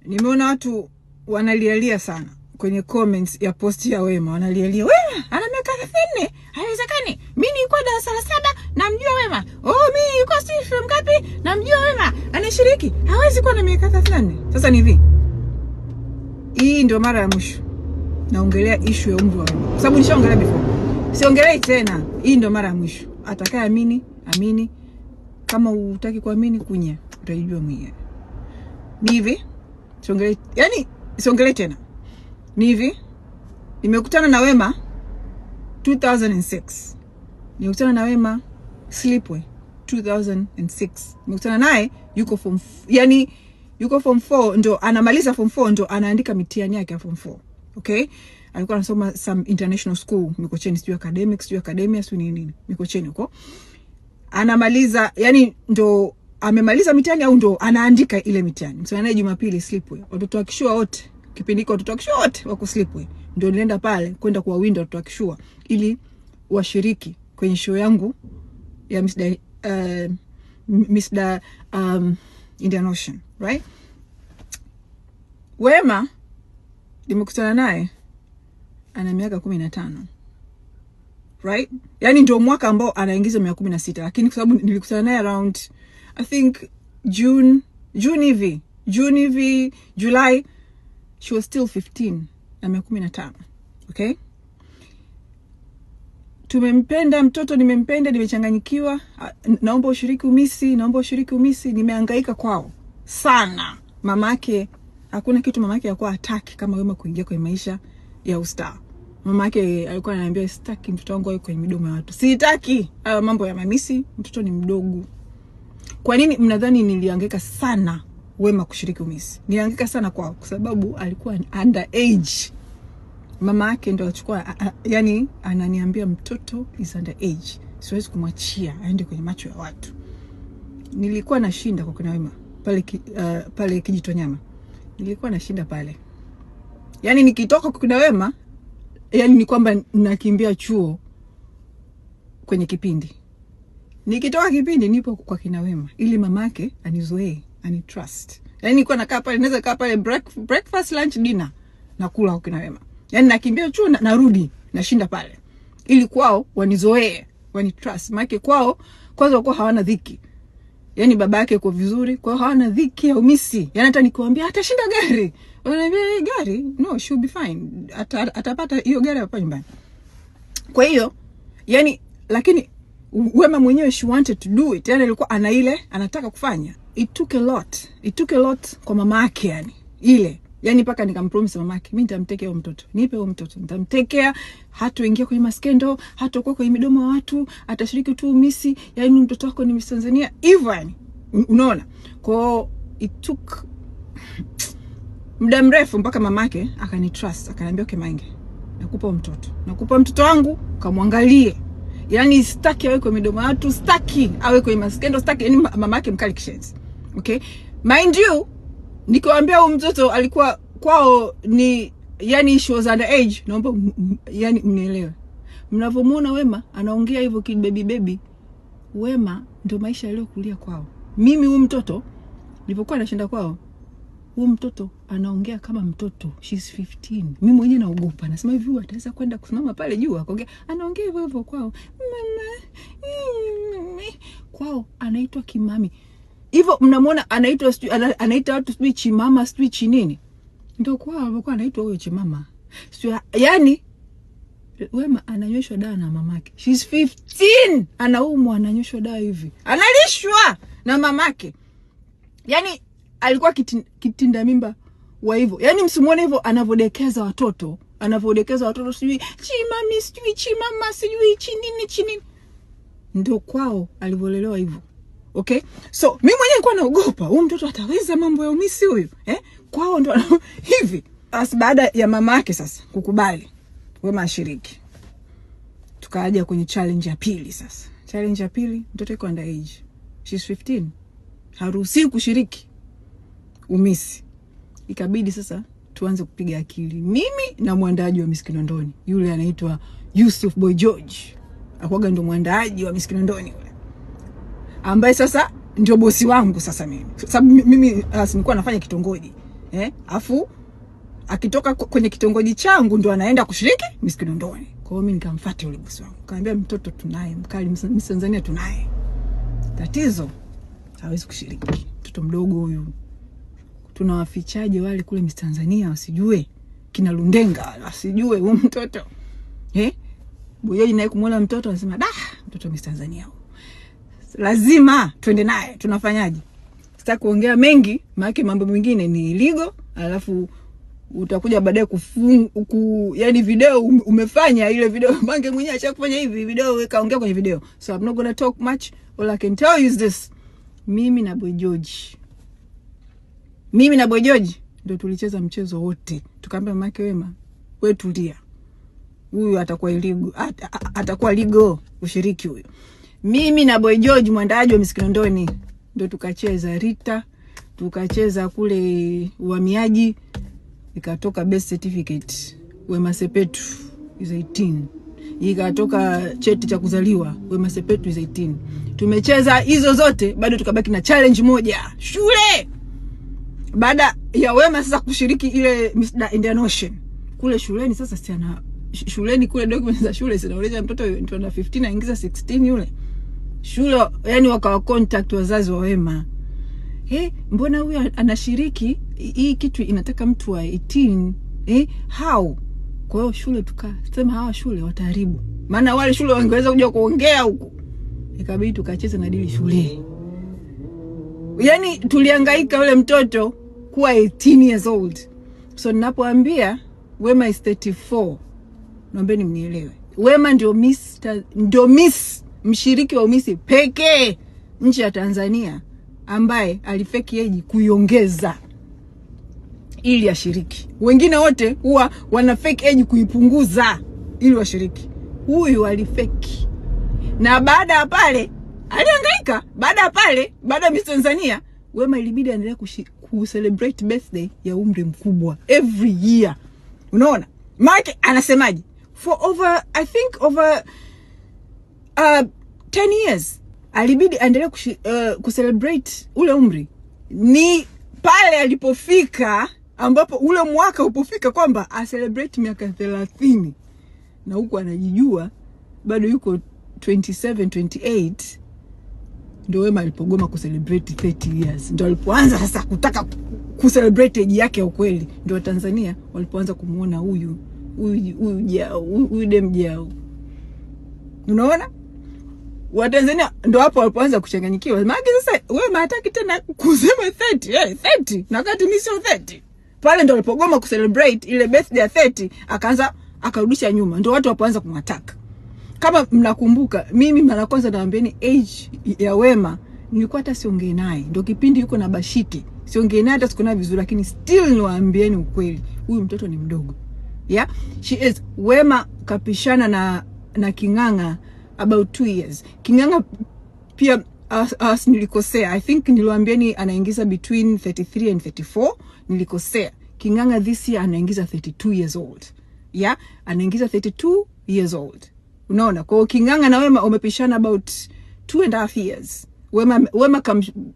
Nimeona watu wanalialia sana kwenye comments ya post ya Wema, wanalialia Wema ana miaka 34, haiwezekani. Mimi nilikuwa darasa la 7 namjua Wema. Mimi nilikuwa sifuri ngapi namjua Wema. Anashiriki, hawezi kuwa na miaka 34. Sasa ni hivi. Hii ndio mara ya mwisho naongelea issue ya umri wa Wema. Kwa sababu nishaongelea before. Siongelei tena. Hii ndio mara ya mwisho. Atakayeamini, amini. Kama hutaki kuamini, kunya. Utajijua mwenyewe. Ni hivi. Siongelei tena. Ni hivi. Nimekutana na Wema 2006. Nimekutana na Wema Slipway 2006. Nimekutana naye yuko form yuko form 4, ndo anamaliza form 4, ndo anaandika mitihani yake ya form 4. Okay? Alikuwa anasoma some international school, Mikocheni, sijui academics, sijui academia, sijui nini. Mikocheni huko. Anamaliza, ndo amemaliza mitihani au ndo anaandika ile mitihani. Msana naye Jumapili Slipway. Watoto wa Kishua wote, kipindi hiko watoto wa Kishua wote wako Slipway. Ndio nilienda pale kwenda kuwawinda watoto wa Kishua ili washiriki kwenye show yangu ya Mr. Indian Ocean, right? Wema nimekutana naye ana miaka 15. Right? Ndio mwaka ambao anaingiza miaka 16, lakini kwa sababu nilikutana naye around I think June hivi, July, she was still 15 na miaka 15. Okay? Tumempenda mtoto, nimempenda, nimechanganyikiwa. Naomba ushiriki umisi, nimehangaika kwao sana. Mamake, hakuna kitu mamake alikuwa hataki kama Wema kuingia kwenye maisha ya ustaa. Mamake alikuwa ananiambia sitaki mtoto wangu awe kwenye midomo ya watu. Sitaki mambo ya mamisi, mtoto ni mdogo. Kwa nini mnadhani nilihangaika sana Wema kushiriki umisi? Nilihangaika sana kwao kwa sababu alikuwa under age. Mama yake ndo achukua, ananiambia mtoto is under age. Siwezi kumwachia aende kwenye macho ya watu. Nilikuwa nashinda kwa kuna Wema pale Kijitonyama. Nilikuwa nashinda pale. Nikitoka kwa kuna Wema, ni kwamba nakimbia chuo kwenye kipindi. Nikitoka kipindi nipo kwa kina Wema ili mamake anizoee, anitrust. Nilikuwa nakaa pale, naweza kaa pale breakfast, lunch, dinner nakula kwa kina Wema. Nakimbia chuo narudi, nashinda pale. Ili kwao wanizoee, wanitrust. Maana kwao kwanza wako hawana dhiki. Baba yake yuko vizuri, kwa hawana dhiki ya umisi. Hata nikiwaambia atashinda gari, wananiambia gari, no, she'll be fine. Atapata hiyo gari hapa nyumbani. Kwa hiyo, lakini Wema mwenyewe she wanted to do it. Alikuwa anataka kufanya. It took a lot kwa mama yake ile. Mpaka nikampromise mama yake, mimi nitamtekea huyo mtoto. Nipe huyo mtoto, nitamtekea, hatoingia kwenye maskendo, hatakuwa kwenye midomo ya watu, atashiriki tu umisi. Mtoto wako ni Miss Tanzania. Hivyo unaona? Kwa it took muda mrefu mpaka mamake akanitrust, akaniambia okay Mange, nakupa mtoto wangu, kamwangalie. Sitaki awe kwenye midomo ya watu, sitaki awe kwenye maskendo, sitaki. Mamake mkali kishenzi. Okay? Mind you, nikiwaambia huyu mtoto alikuwa kwao ni she was under age, naomba mnielewe. Mnavomuona Wema anaongea hivyo kid baby, Wema ndio maisha yaliyokulia kwao. Mimi huyu mtoto nilipokuwa nashinda kwao, huyu mtoto anaongea kama mtoto. She's 15. Mimi mwenyewe naogopa. Nasema hivi ataweza kwenda kusimama pale juu akaongea. Anaongea hivyo kwao. Kwao anaitwa kimami. Hivyo mnamuona anaita watu sijui chimama, sijui chinini. Ndio kwao alikuwa anaitwa huyo chimama. Wema ananyweshwa dawa na mamake. She's 15. Anaumwa, ananyweshwa dawa hivi. Analishwa na mamake. Alikuwa kitinda mimba wa hivyo. Msimuone hivyo anavodekeza watoto. Sijui chimami, sijui chimama, sijui chinini. Ndio kwao alivolelewa hivyo. Okay? So, mimi mwenyewe nilikuwa naogopa. Huyu mtoto ataweza mambo ya umisi huyu? Kwao ndo hivi. Baada ya mama yake sasa kukubali Wema ashiriki, tukaja kwenye challenge ya pili sasa. Challenge ya pili, mtoto yuko under age. She's 15. Haruhusiwi kushiriki umisi. Ikabidi sasa tuanze kupiga akili. Mimi na mwandaji wa Miss Kinondoni, yule anaitwa Yusuf Boy George. Akwaga ndo mwandaji wa Miss Kinondoni yule, ambaye sasa ndio bosi wangu sasa mimi. Sababu mimi nilikuwa nafanya kitongoji. Afu akitoka kwenye kitongoji changu ndo anaenda kushiriki Miss Kinondoni. Kwa hiyo mimi nikamfuata yule bosi wangu. Kaambia mtoto tunaye, mkali Miss Tanzania tunaye. Tatizo hawezi kushiriki. Mtoto mdogo huyu. Tunawafichaje wale kule Miss Tanzania wasijue? Kina Lundenga wasijue huyo mtoto. Boyoi naye kumuona mtoto anasema, mtoto Miss Tanzania. Lazima twende naye. Tunafanyaje? Sitaki kuongea mengi, maana mambo mengine ni illegal, alafu utakuja baadaye yani video umefanya ile video Mange mwenyewe acha kufanya hivi video kaongea kwenye video. So I'm not going to talk much. All I can tell you is this. Mimi na Boy George ndio tulicheza mchezo wote. Tukaambia Make Wema, wewe tulia. Huyu atakuwa illegal, atakuwa legal ushiriki huyo. Mimi na Boy George mwandaaji wa Miss Kinondoni ndio tukacheza Rita, tukacheza kule uhamiaji, ikatoka best certificate Wema Sepetu is 18. Ikatoka cheti cha kuzaliwa Wema Sepetu is 18. Tumecheza hizo zote, bado tukabaki na challenge moja shule. Baada ya Wema sasa kushiriki ile Miss Indian Ocean kule shuleni, sasa siana shuleni kule documents za shule zinaonyesha mtoto ana 15 aingiza 16 yule shule, yani wakawa contact wazazi wa Wema. Mbona huyu anashiriki hii kitu, inataka mtu wa 18 how? Kwa hiyo shule tukasema hawa shule wataharibu, maana wale shule wangeweza kuja kuongea huko, ikabidi tukacheza na dili shule. Yani tulihangaika yule mtoto kuwa 18 years old. So ninapoambia Wema is 34, naombeni mnielewe. Wema ndio Miss mshiriki wa Miss pekee nchi ya Tanzania ambaye alifeki age kuiongeza ili ashiriki. Wengine wote huwa wana fake age kuipunguza ili washiriki. Huyu alifeki. Na baada ya pale alihangaika. Baada ya Miss Tanzania, Wema ilibidi aendelee ku-celebrate birthday ya umri mkubwa every year. Unaona? Mike anasemaje? For over 10 years alibidi aendelee ku-celebrate ule umri. Ni pale alipofika, ambapo ule mwaka upofika kwamba a celebrate miaka 30, na huko anajijua bado yuko 27 28, ndio Wema alipogoma ku celebrate 30 years. Ndio alipoanza sasa kutaka ku celebrate age yake ya ukweli. Ndio Tanzania walipoanza kumuona huyu dem jao. Unaona? Watanzania ndio hapo walipoanza kuchanganyikiwa. Maana sasa Wema hataki tena kusema 30, na wakati mimi sio 30. Pale ndio alipogoma ku celebrate ile birthday ya 30, akaanza akarudisha nyuma. Ndio watu wapoanza kumwataka. Kama mnakumbuka, mimi mara kwanza naambieni age ya Wema nilikuwa hata siongee naye. Ndio kipindi yuko na Bashite. Siongee naye hata sikuna vizuri, lakini still niwaambieni ukweli. Huyu mtoto ni mdogo. Yeah? She is. Wema kapishana na Kinganga about 2 years. Kinganga pia nilikosea. I think niliwaambieni anaingiza between 33 and 34. Nilikosea. Kinganga this year anaingiza 32 years old. Yeah? Anaingiza 32 years old. Unaona? Kwa Kinganga na Wema umepishana about 2.5 years. Wema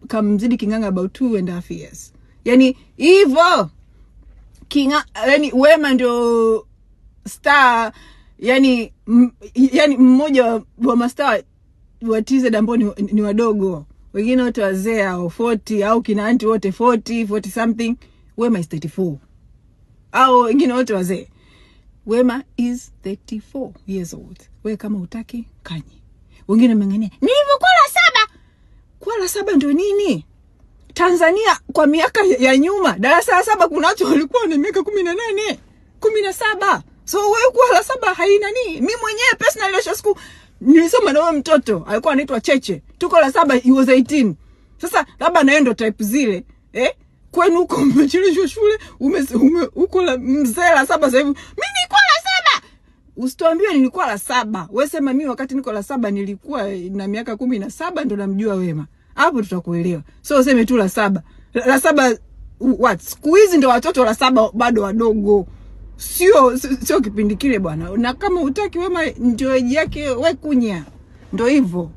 kamzidi Kinganga about 2.5 years. Yani hivyo yani Wema ndio star, yani mmoja wa mastaa wa TZ ambao ni wadogo. Wengine wote wazee au 40 au kina aunti wote 40 something. Wema is 34. Au wengine wote wazee. Wema is 34 years old. Wewe kama utaki kanye. Wengine mengine nilivyokuwa la 7. Kwa la 7 ndio nini? Tanzania kwa miaka ya nyuma darasa la 7 kuna watu walikuwa na miaka 18, 17. So wewe kwa la 7 haina nini? Mimi mwenyewe personal leisure school nilisoma na wewe mtoto alikuwa anaitwa Cheche. Tuko la 7 he was 18. Sasa labda naendo type zile, kwenu huko umechilishwa shule, uko la mzee la 7 sasa hivi. Mimi nilikuwa la 7. Usituambie nilikuwa la 7. Wewe sema mimi wakati niko la 7 nilikuwa na miaka 17 ndo namjua Wema. Hapo tutakuelewa. So useme tu la 7. La 7 what? Siku hizi ndio watoto la 7 bado wadogo. Sio kipindi kile bwana. Na kama utaki Wema ndio age yake, wewe kunya. Ndio hivyo.